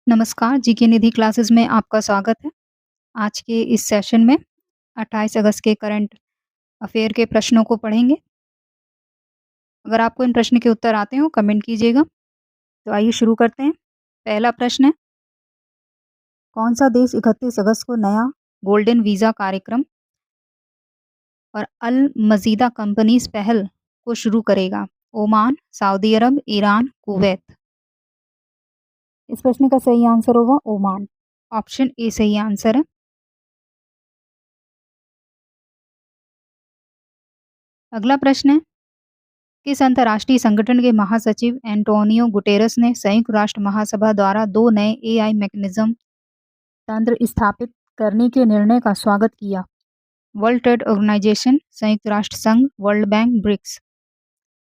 नमस्कार, जीके निधि क्लासेस में आपका स्वागत है। आज के इस सेशन में 28 अगस्त के करंट अफेयर के प्रश्नों को पढ़ेंगे। अगर आपको इन प्रश्न के उत्तर आते हो कमेंट कीजिएगा। तो आइए शुरू करते हैं। पहला प्रश्न है, कौन सा देश 31 अगस्त को नया गोल्डन वीज़ा कार्यक्रम और अल मज़ीदा कंपनीज़ पहल को शुरू करेगा? ओमान, सऊदी अरब, ईरान, कुवैत। इस प्रश्न का सही आंसर होगा ओमान। ऑप्शन ए सही आंसर है। अगला प्रश्न है, किस अंतर्राष्ट्रीय संगठन के महासचिव एंटोनियो गुटेरस ने संयुक्त राष्ट्र महासभा द्वारा 2 नए एआई मैकेनिज्म तंत्र स्थापित करने के निर्णय का स्वागत किया? वर्ल्ड ट्रेड ऑर्गेनाइजेशन, संयुक्त राष्ट्र संघ, वर्ल्ड बैंक, ब्रिक्स।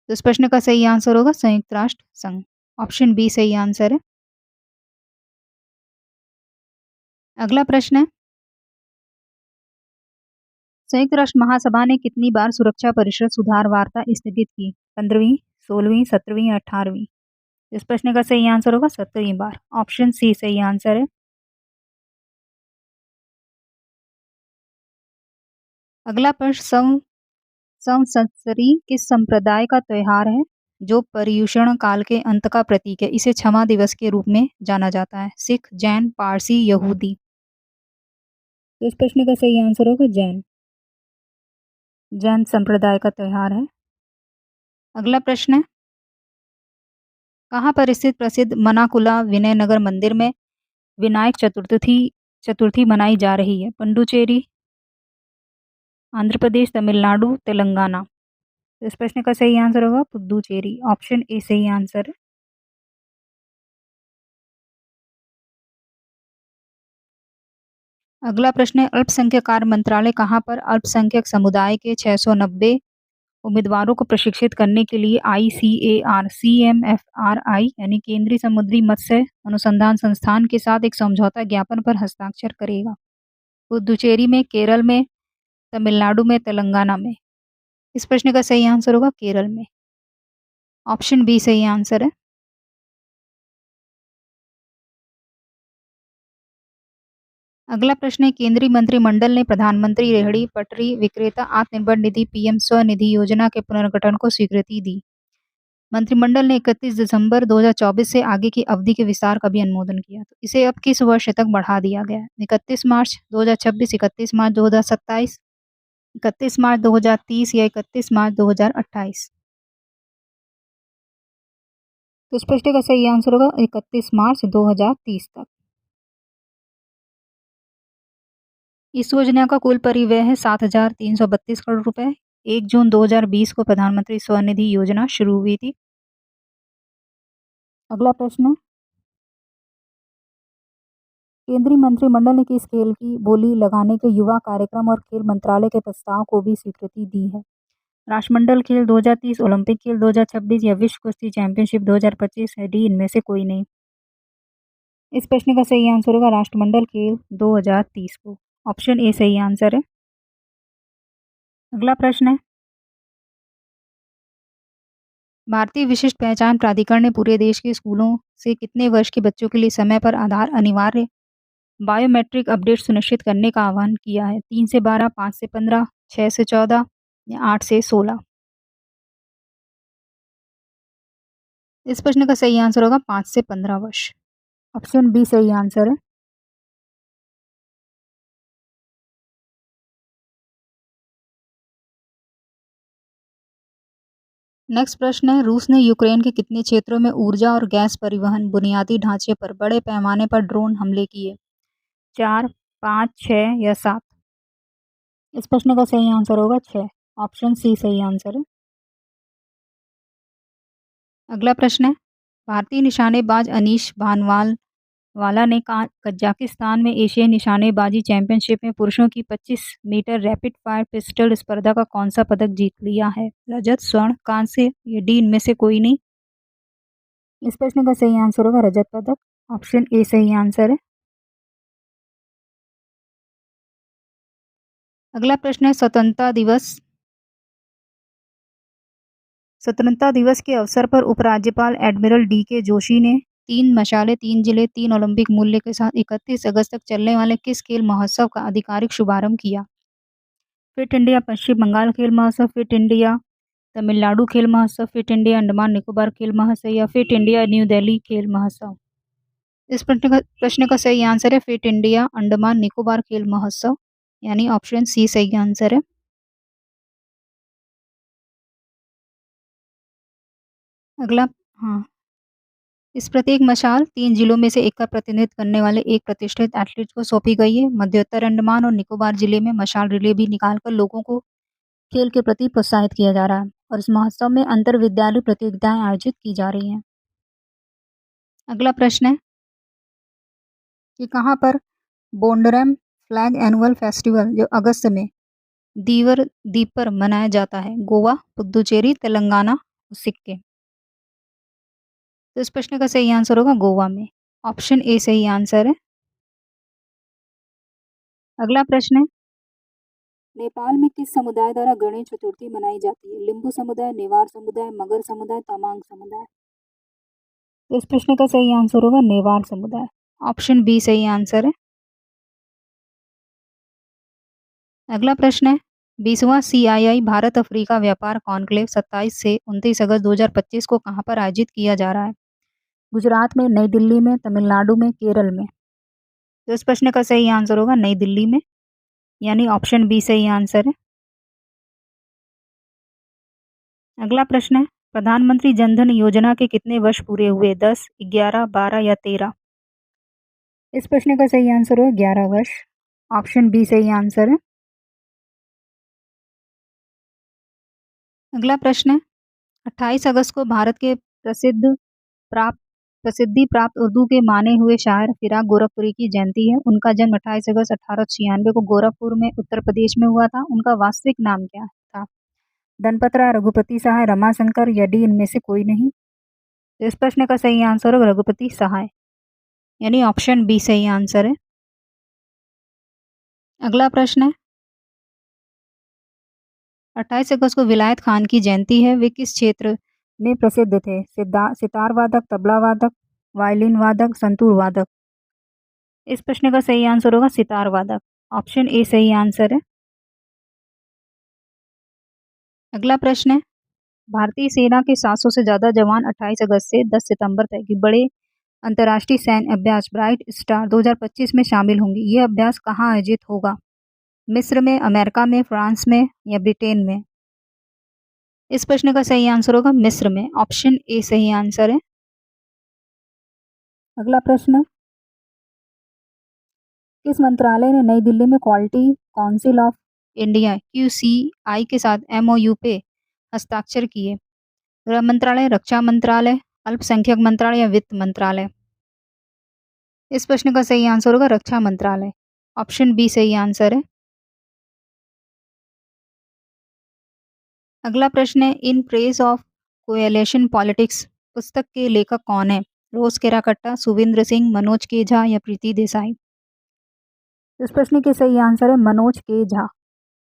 तो इस प्रश्न का सही आंसर होगा संयुक्त राष्ट्र संघ। ऑप्शन बी सही आंसर है। अगला प्रश्न है, संयुक्त राष्ट्र महासभा ने कितनी बार सुरक्षा परिषद सुधार वार्ता स्थगित की? 15वीं, 16वीं, 17वीं, 18वीं। इस प्रश्न का सही आंसर होगा 17वीं बार। ऑप्शन सी सही आंसर है। अगला प्रश्न, संवत्सरी किस संप्रदाय का त्योहार है जो पर्युषण काल के अंत का प्रतीक है? इसे क्षमा दिवस के रूप में जाना जाता है। सिख, जैन, पारसी, यहूदी। तो इस प्रश्न का सही आंसर होगा जैन। जैन संप्रदाय का त्योहार है। अगला प्रश्न है, कहाँ पर स्थित प्रसिद्ध मनाकुला विनयनगर मंदिर में विनायक चतुर्थी चतुर्थी मनाई जा रही है? पुडुचेरी, आंध्र प्रदेश, तमिलनाडु, तेलंगाना। तो इस प्रश्न का सही आंसर होगा पुडुचेरी। ऑप्शन ए सही आंसर है। अगला प्रश्न है, अल्पसंख्यक कार्य मंत्रालय कहाँ पर अल्पसंख्यक समुदाय के 690 उम्मीदवारों को प्रशिक्षित करने के लिए ICAR CMFRI यानी केंद्रीय समुद्री मत्स्य अनुसंधान संस्थान के साथ एक समझौता ज्ञापन पर हस्ताक्षर करेगा? पुदुचेरी में, केरल में, तमिलनाडु में, तेलंगाना में। इस प्रश्न का सही आंसर होगा केरल में। ऑप्शन बी सही आंसर है। अगला प्रश्न है, केंद्रीय मंत्रिमंडल ने प्रधानमंत्री रेहड़ी पटरी विक्रेता आत्मनिर्भर निधि PM स्वनिधि योजना के पुनर्गठन को स्वीकृति दी। मंत्रिमंडल ने 31 दिसंबर 2024 से आगे की अवधि के विस्तार का भी अनुमोदन किया। तो इसे अब किस वर्ष तक बढ़ा दिया गया है? 31 मार्च 2026, 31 मार्च 2027, 31 मार्च 2030 या 31 मार्च 2028। तो इस प्रश्न का सही आंसर होगा 31 मार्च 2030 तक। इस योजना का कुल परिव्यय है 7,332 करोड़ रुपए। 1 जून 2020 को प्रधानमंत्री स्वनिधि योजना शुरू हुई थी। अगला प्रश्न है, केंद्रीय मंत्रिमंडल ने किस खेल की बोली लगाने के युवा कार्यक्रम और खेल मंत्रालय के प्रस्ताव को भी स्वीकृति दी है? राष्ट्रमंडल खेल 2030, ओलंपिक खेल 2026 या विश्व कुश्ती चैंपियनशिप 2025 है? डी इनमें से कोई नहीं। इस प्रश्न का सही आंसर होगा राष्ट्रमंडल खेल 2030 को। ऑप्शन ए सही आंसर है। अगला प्रश्न है, भारतीय विशिष्ट पहचान प्राधिकरण ने पूरे देश के स्कूलों से कितने वर्ष के बच्चों के लिए समय पर आधार अनिवार्य बायोमेट्रिक अपडेट सुनिश्चित करने का आह्वान किया है? 3 से 12, 5 से 15, 6 से 14 या 8 से 16। इस प्रश्न का सही आंसर होगा 5 से 15 वर्ष। ऑप्शन बी सही आंसर है। नेक्स्ट प्रश्न है, रूस ने यूक्रेन के कितने क्षेत्रों में ऊर्जा और गैस परिवहन बुनियादी ढांचे पर बड़े पैमाने पर ड्रोन हमले किए? 4, 5, 6 या 7। इस प्रश्न का सही आंसर होगा 6। ऑप्शन सी सही आंसर है। अगला प्रश्न है, भारतीय निशानेबाज अनीश भानवाल वाला ने कजाकिस्तान में एशियाई निशानेबाजी चैंपियनशिप में पुरुषों की 25 मीटर रैपिड फायर पिस्टल स्पर्धा का कौन सा पदक जीत लिया है? रजत, स्वर्ण, कांस्य या डी इनमें से कोई नहीं। इस प्रश्न का सही आंसर होगा रजत पदक। ऑप्शन ए सही आंसर है। अगला प्रश्न है, स्वतंत्रता दिवस के अवसर पर उपराज्यपाल एडमिरल DK जोशी ने 3 मशालें, 3 जिले, 3 ओलंपिक मूल्य के साथ 31 अगस्त तक चलने वाले किस खेल महोत्सव का आधिकारिक शुभारंभ किया? फिट इंडिया पश्चिम बंगाल खेल महोत्सव, फिट इंडिया तमिलनाडु खेल महोत्सव, फिट इंडिया अंडमान निकोबार खेल महोत्सव या फिट इंडिया न्यू दिल्ली खेल महोत्सव। इस प्रश्न का सही आंसर है फिट इंडिया अंडमान निकोबार खेल महोत्सव, यानी ऑप्शन सी सही आंसर है। अगला, हाँ, इस प्रत्येक मशाल 3 जिलों में से एक का प्रतिनिधित्व करने वाले एक प्रतिष्ठित एथलीट को सौंपी गई है। मध्योत्तर अंडमान और निकोबार जिले में मशाल रिले भी निकालकर लोगों को खेल के प्रति प्रोत्साहित किया जा रहा है और इस महोत्सव में अंतर विद्यालय प्रतियोगिताएं आयोजित की जा रही हैं। अगला प्रश्न है कि कहाँ पर बोंडरम फ्लैग एनुअल फेस्टिवल जो अगस्त में दीवर द्वीप पर मनाया जाता है? गोवा, पुदुचेरी, तेलंगाना, सिक्किम। तो इस प्रश्न का सही आंसर होगा गोवा में, ऑप्शन ए सही आंसर है। अगला प्रश्न है नेपाल में किस समुदाय द्वारा गणेश चतुर्थी मनाई जाती है? लिंबू समुदाय, नेवार समुदाय, मगर समुदाय, तमांग समुदाय। तो इस प्रश्न का सही आंसर होगा नेवार समुदाय, ऑप्शन बी सही आंसर है। अगला प्रश्न है 20वां CII भारत अफ्रीका व्यापार कॉन्क्लेव 27 से 29 अगस्त 2025 को कहाँ पर आयोजित किया जा रहा है? गुजरात में, नई दिल्ली में, तमिलनाडु में, केरल में। तो इस प्रश्न का सही आंसर होगा नई दिल्ली में, यानी ऑप्शन बी सही आंसर है। अगला प्रश्न है प्रधानमंत्री जनधन योजना के कितने वर्ष पूरे हुए? 10, 11, 12 या 13। इस प्रश्न का सही आंसर है 11 वर्ष, ऑप्शन बी सही आंसर है। अगला प्रश्न है 28 अगस्त को भारत के प्रसिद्धि प्राप्त उर्दू के माने हुए शायर फिराक गोरखपुरी की जयंती है। उनका जन्म 28 अगस्त 1896 को गोरखपुर में उत्तर प्रदेश में हुआ था। उनका वास्तविक नाम क्या था? धनपत राय, रघुपति सहाय, रमाशंकर या डी इनमें से कोई नहीं। तो इस प्रश्न का सही आंसर होगा रघुपति सहाय, यानी ऑप्शन बी सही आंसर है। अगला प्रश्न है 28 अगस्त को विलायत खान की जयंती है। वे किस क्षेत्र में प्रसिद्ध थे? सितार वादक, तबला वादक, वायलिन वादक, संतूर वादक। इस प्रश्न का सही आंसर होगा सितार वादक, ऑप्शन ए सही आंसर है। अगला प्रश्न है भारतीय सेना के 700 से ज्यादा जवान 28 अगस्त से 10 सितंबर तक के बड़े अंतर्राष्ट्रीय सैन्य अभ्यास ब्राइट स्टार 2025 में शामिल होंगे। यह अभ्यास कहाँ आयोजित होगा? मिस्र में, अमेरिका में, फ्रांस में या ब्रिटेन में। इस प्रश्न का सही आंसर होगा मिस्र में, ऑप्शन ए सही आंसर है। अगला प्रश्न किस मंत्रालय ने नई दिल्ली में quality council of India QCI के साथ MOU पे हस्ताक्षर किए? गृह मंत्रालय, रक्षा मंत्रालय, अल्पसंख्यक मंत्रालय या वित्त मंत्रालय। इस प्रश्न का सही आंसर होगा रक्षा मंत्रालय, ऑप्शन बी सही आंसर है। अगला प्रश्न है in praise of coalition politics पुस्तक के लेखक कौन है? रोज केराकट्टा, सुविंद्र सिंह, मनोज के झा या प्रीति देसाई। इस प्रश्न के सही आंसर है मनोज के झा,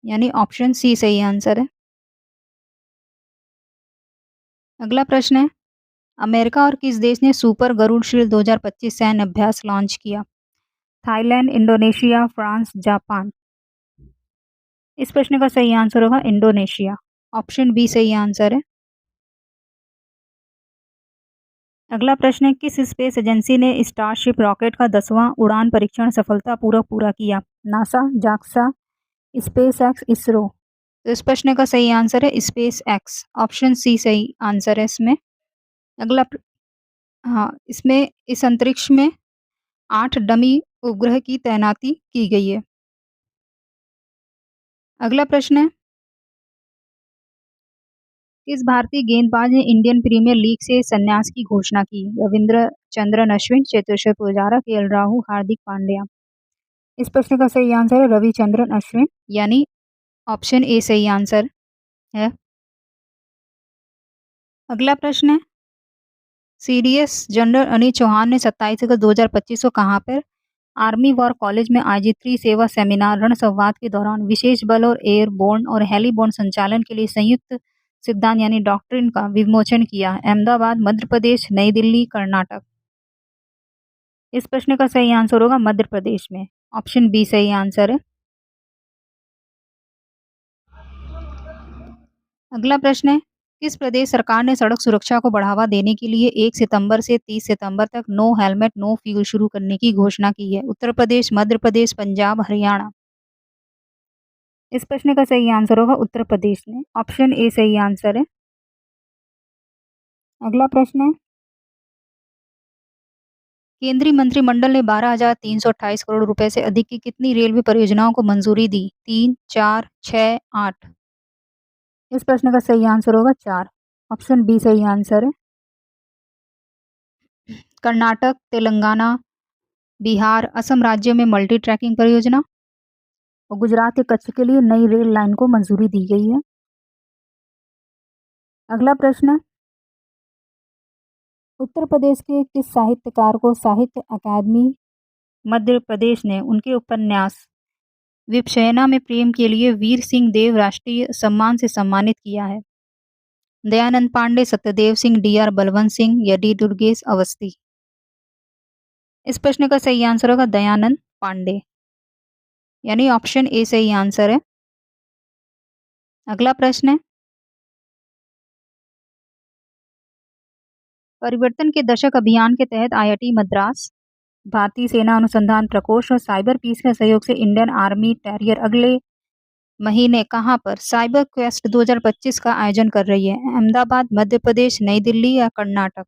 यानी ऑप्शन सी सही आंसर है। अगला प्रश्न है अमेरिका और किस देश ने सुपर गरुड़ शील्ड 2025 सैन्य अभ्यास लॉन्च किया? Thailand, Indonesia, France, Japan. इस प्रश्न का सही आंसर होगा इंडोनेशिया, ऑप्शन बी सही आंसर है। अगला प्रश्न है किस स्पेस एजेंसी ने स्टारशिप रॉकेट का 10वां उड़ान परीक्षण सफलतापूर्वक पूरा किया? NASA, JAXA, space x, ISRO. तो इस प्रश्न का सही आंसर है स्पेस एक्स, ऑप्शन सी सही आंसर है इसमें। अगला हाँ, इसमें इस अंतरिक्ष में 8 डमी उपग्रह की तैनाती की गई है। अगला प्रश्न है किस भारतीय गेंदबाज ने इंडियन प्रीमियर लीग से संन्यास की घोषणा की? रविंद्र चंद्रन अश्विन, चेतेश्वर पुजारा, केएल राहुल, हार्दिक पांड्या। इस प्रश्न का सही आंसर है रविचंद्रन अश्विन, यानी ऑप्शन ए सही आंसर है। अगला प्रश्न है सीडीएस जनरल अनिल चौहान ने 27 अगस्त 2025 को कहाँ पर आर्मी वॉर कॉलेज में आयोजित त्रिसेवा सेमिनार रण संवाद के दौरान विशेष बल और एयरबोर्न और हेलीबोर्न संचालन के लिए संयुक्त सिद्धांत यानी डॉक्ट्रिन का विमोचन किया? अहमदाबाद, मध्य प्रदेश, नई दिल्ली, कर्नाटक। इस प्रश्न का सही आंसर होगा मध्य प्रदेश में। ऑप्शन बी सही आंसर है। अगला प्रश्न है, किस प्रदेश सरकार ने सड़क सुरक्षा को बढ़ावा देने के लिए 1 सितंबर से 30 सितंबर तक नो हेलमेट नो फ्यूल शुरू करने की घोषणा की है? उत्तर प्रदेश, मध्य प्रदेश, पंजाब, हरियाणा। इस प्रश्न का सही आंसर होगा उत्तर प्रदेश में। ऑप्शन ए सही आंसर है। अगला प्रश्न है, केंद्रीय मंत्रिमंडल ने 12,328 करोड़ रुपए से अधिक की कितनी रेलवे परियोजनाओं को मंजूरी दी? 3, 4, 6, 8। इस प्रश्न का सही आंसर होगा 4। ऑप्शन बी सही आंसर है। कर्नाटक, तेलंगाना, बिहार, असम राज्यों में मल्टी ट्रैकिंग परियोजना और गुजरात के कच्छ के लिए नई रेल लाइन को मंजूरी दी गई है। अगला प्रश्न है, उत्तर प्रदेश के किस साहित्यकार को साहित्य अकादमी मध्य प्रदेश ने उनके उपन्यास विपश्यना में प्रेम के लिए वीर सिंह देव राष्ट्रीय सम्मान से सम्मानित किया है? दयानंद पांडे, सत्यदेव सिंह, डी.आर. बलवंत सिंह या डी. दुर्गेश अवस्थी। इस प्रश्न का सही आंसर होगा दयानंद पांडे, यानी ऑप्शन ए सही आंसर है। अगला प्रश्न है, परिवर्तन के दशक अभियान के तहत आईआईटी मद्रास, भारतीय सेना अनुसंधान प्रकोष्ठ और साइबर पीस के सहयोग से इंडियन आर्मी टेरियर अगले महीने कहां पर साइबर क्वेस्ट 2025 का आयोजन कर रही है? अहमदाबाद, मध्य प्रदेश, नई दिल्ली या कर्नाटक।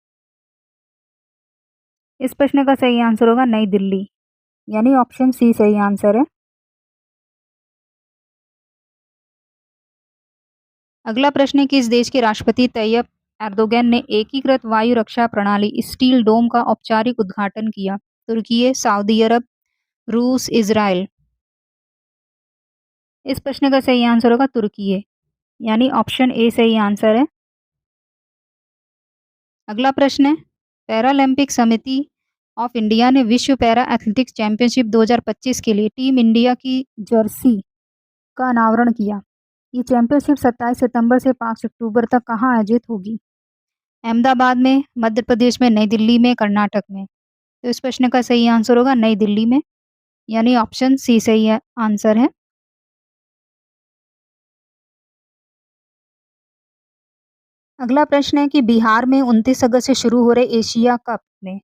इस प्रश्न का सही आंसर होगा नई दिल्ली, यानी ऑप्शन सी सही आंसर है। अगला प्रश्न है, किस देश के राष्ट्रपति तैयब एर्दोगन ने एकीकृत वायु रक्षा प्रणाली स्टील डोम का औपचारिक उद्घाटन किया? तुर्की, सऊदी अरब, रूस, इजराइल। इस प्रश्न का सही आंसर होगा तुर्की, यानी ऑप्शन ए सही आंसर है। अगला प्रश्न है, पैरालंपिक समिति ऑफ इंडिया ने विश्व पैरा एथलेटिक्स चैंपियनशिप 2025 के लिए टीम इंडिया की जर्सी का अनावरण किया। ये चैंपियनशिप 27 सितंबर से 5 अक्टूबर तक कहाँ आयोजित होगी? अहमदाबाद में, मध्य प्रदेश में, नई दिल्ली में, कर्नाटक में। तो इस प्रश्न का सही आंसर होगा नई दिल्ली में, यानी ऑप्शन सी सही आंसर है। अगला प्रश्न है कि बिहार में 29 अगस्त से शुरू हो रहे एशिया कप में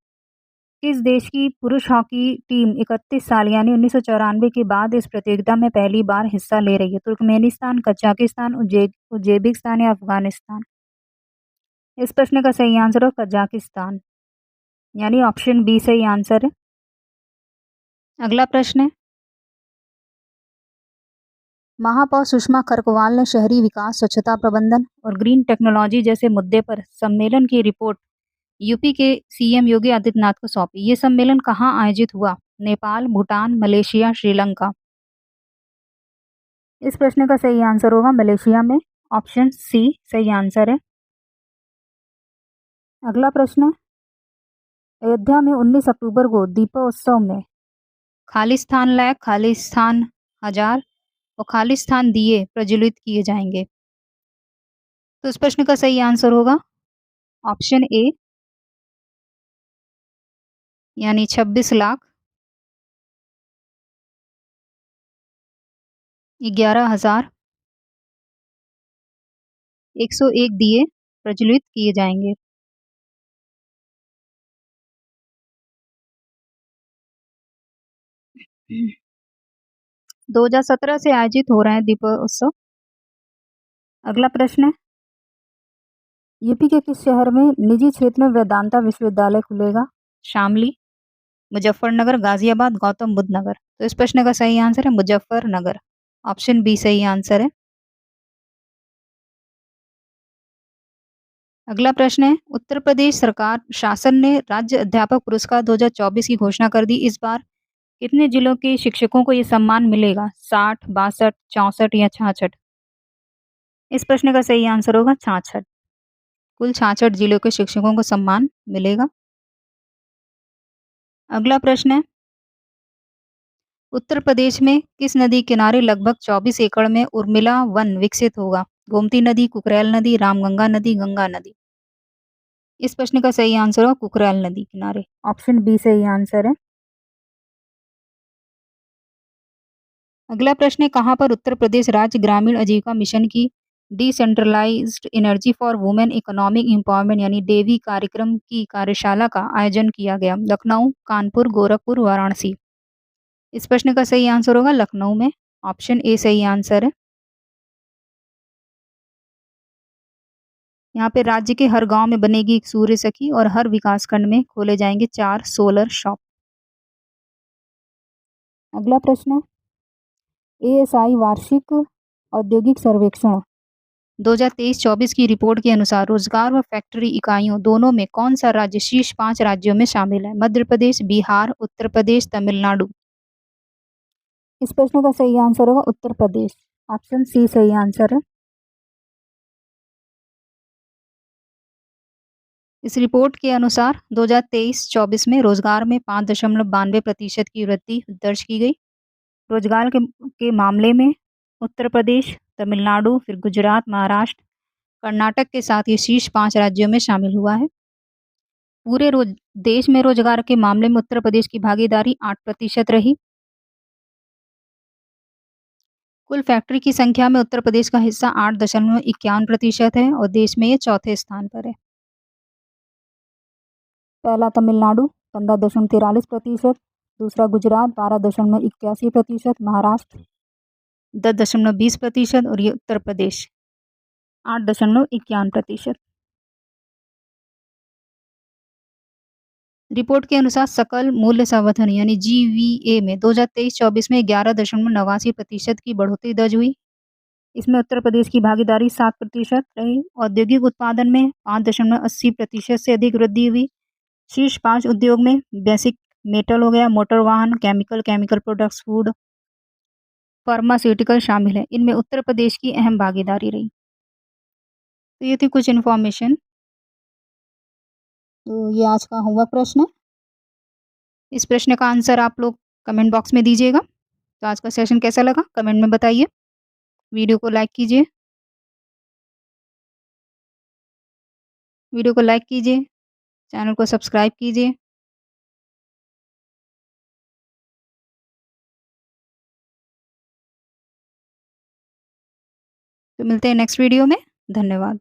किस देश की पुरुष हॉकी टीम 31 साल यानी 1994 के बाद इस प्रतियोगिता में पहली बार हिस्सा ले रही है? तुर्कमेनिस्तान, कजाकिस्तान, उज्बेकिस्तान या अफगानिस्तान। इस प्रश्न का सही आंसर है कजाकिस्तान, यानी ऑप्शन बी सही आंसर है। अगला प्रश्न है, महापौर सुषमा खरकवाल ने शहरी विकास, स्वच्छता प्रबंधन और ग्रीन टेक्नोलॉजी जैसे मुद्दे पर सम्मेलन की रिपोर्ट यूपी के सीएम योगी आदित्यनाथ को सौंपी। ये सम्मेलन कहाँ आयोजित हुआ? नेपाल, भूटान, मलेशिया, श्रीलंका। इस प्रश्न का सही आंसर होगा मलेशिया में। ऑप्शन सी सही आंसर है। अगला प्रश्न है, अयोध्या में 19 अक्टूबर को दीपोत्सव में खालिस्तान लैक, खालिस्तान हजार और खालिस्तान दिए प्रज्वलित किए जाएंगे। तो इस प्रश्न का सही आंसर होगा ऑप्शन ए, यानी 26 लाख 11,101 दिए प्रज्वलित किए जाएंगे। 2017 से आयोजित हो रहा है दीपोत्सव। अगला प्रश्न है, यूपी के किस शहर में निजी क्षेत्र में वेदांता विश्वविद्यालय खुलेगा? शामली, मुजफ्फरनगर, गाजियाबाद, गौतम बुद्ध नगर। तो इस प्रश्न का सही आंसर है मुजफ्फरनगर। ऑप्शन बी सही आंसर है। अगला प्रश्न है, उत्तर प्रदेश सरकार शासन ने राज्य अध्यापक पुरस्कार 2024 की घोषणा कर दी। इस बार कितने जिलों के शिक्षकों को ये सम्मान मिलेगा? 60, 62, 64 या 66। इस प्रश्न का सही आंसर होगा 66। कुल 66 जिलों के शिक्षकों को सम्मान मिलेगा। अगला प्रश्न है, उत्तर प्रदेश में किस नदी किनारे लगभग 24 एकड़ में उर्मिला वन विकसित होगा? गोमती नदी, कुकरेल नदी, रामगंगा नदी, गंगा नदी। इस प्रश्न का सही आंसर होगा कुकराल नदी किनारे। ऑप्शन बी सही आंसर है। अगला प्रश्न है, कहाँ पर उत्तर प्रदेश राज्य ग्रामीण आजीविका मिशन की decentralised energy for women economic empowerment यानी डेवी कार्यक्रम की कार्यशाला का आयोजन किया गया? लखनऊ, कानपुर, गोरखपुर, वाराणसी। इस प्रश्न का सही आंसर होगा लखनऊ में। ऑप्शन ए सही आंसर है। यहाँ पे राज्य के हर गांव में बनेगी एक सूर्य सखी और हर विकासखंड में खोले जाएंगे 4 सोलर शॉप। अगला प्रश्न है, एएसआई वार्षिक औद्योगिक सर्वेक्षण 2023-24 की रिपोर्ट के अनुसार रोजगार व फैक्ट्री इकाइयों दोनों में कौन सा राज्य शीर्ष 5 राज्यों में शामिल है? मध्य प्रदेश, बिहार, उत्तर प्रदेश, तमिलनाडु। इस प्रश्न का सही आंसर होगा उत्तर प्रदेश। ऑप्शन सी सही आंसर है। इस रिपोर्ट के अनुसार 2023-24 में रोजगार में 5.92% की वृद्धि दर्ज की गई। रोजगार के मामले में उत्तर प्रदेश, तमिलनाडु, फिर गुजरात, महाराष्ट्र, कर्नाटक के साथ ये शीर्ष 5 राज्यों में शामिल हुआ है। पूरे देश में रोजगार के मामले में उत्तर प्रदेश की भागीदारी 8% रही। कुल फैक्ट्री की संख्या में उत्तर प्रदेश का हिस्सा 8.51% है और देश में ये चौथे स्थान पर है। पहला तमिलनाडु 15.43%, दूसरा गुजरात 12.81%, महाराष्ट्र 10.20% और ये उत्तर प्रदेश 8.51%। रिपोर्ट के अनुसार सकल मूल्य संवर्धन यानी जीवीए में 2023-24 में 11.89% की बढ़ोतरी दर्ज हुई। इसमें उत्तर प्रदेश की भागीदारी 7% रही। औद्योगिक उत्पादन में 5.80% से अधिक वृद्धि हुई। शीर्ष 5 उद्योग में बेसिक मेटल हो गया, मोटर वाहन, केमिकल प्रोडक्ट्स, फूड, फार्मास्यूटिकल शामिल है। इनमें उत्तर प्रदेश की अहम भागीदारी रही। तो ये थी कुछ इन्फॉर्मेशन। तो ये आज का होमवर्क प्रश्न है। इस प्रश्न का आंसर आप लोग कमेंट बॉक्स में दीजिएगा। तो आज का सेशन कैसा लगा कमेंट में बताइए। वीडियो को लाइक कीजिए, चैनल को सब्सक्राइब कीजिए। तो मिलते हैं नेक्स्ट वीडियो में। धन्यवाद।